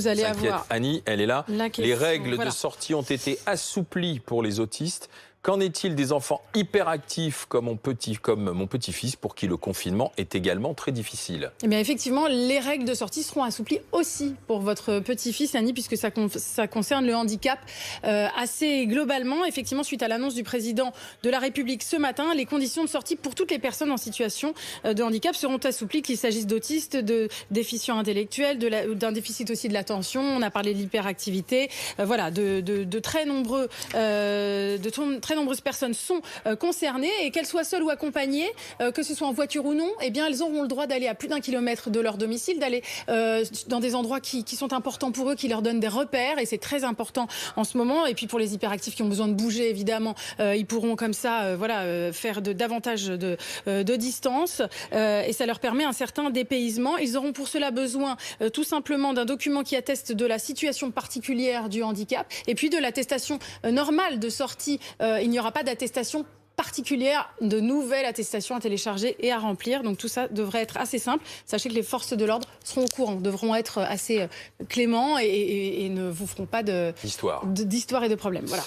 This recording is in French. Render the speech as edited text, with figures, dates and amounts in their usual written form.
vous allez avoir... Annie, elle est là. Les règles voilà. de sortie ont été assouplies pour les autistes. Qu'en est-il des enfants hyperactifs comme mon petit-fils pour qui le confinement est également très difficile? Eh bien, effectivement, les règles de sortie seront assouplies aussi pour votre petit-fils, Annie, puisque ça concerne le handicap assez globalement. Effectivement, suite à l'annonce du président de la République ce matin, les conditions de sortie pour toutes les personnes en situation de handicap seront assouplies, qu'il s'agisse d'autistes, de déficients intellectuels, d'un déficit aussi de l'attention. On a parlé de l'hyperactivité. Voilà, de très nombreuses personnes sont concernées, et qu'elles soient seules ou accompagnées, que ce soit en voiture ou non, eh bien, elles auront le droit d'aller à plus d'1 kilomètre de leur domicile, d'aller dans des endroits qui sont importants pour eux, qui leur donnent des repères, et c'est très important en ce moment. Et puis pour les hyperactifs qui ont besoin de bouger, évidemment, ils pourront comme ça faire davantage de distance, et ça leur permet un certain dépaysement. Ils auront pour cela besoin tout simplement d'un document qui atteste de la situation particulière du handicap, et puis de l'attestation normale de sortie. Il n'y aura pas d'attestation particulière, de nouvelles attestations à télécharger et à remplir. Donc tout ça devrait être assez simple. Sachez que les forces de l'ordre seront au courant, devront être assez cléments et ne vous feront pas d'histoire et de problèmes. Voilà.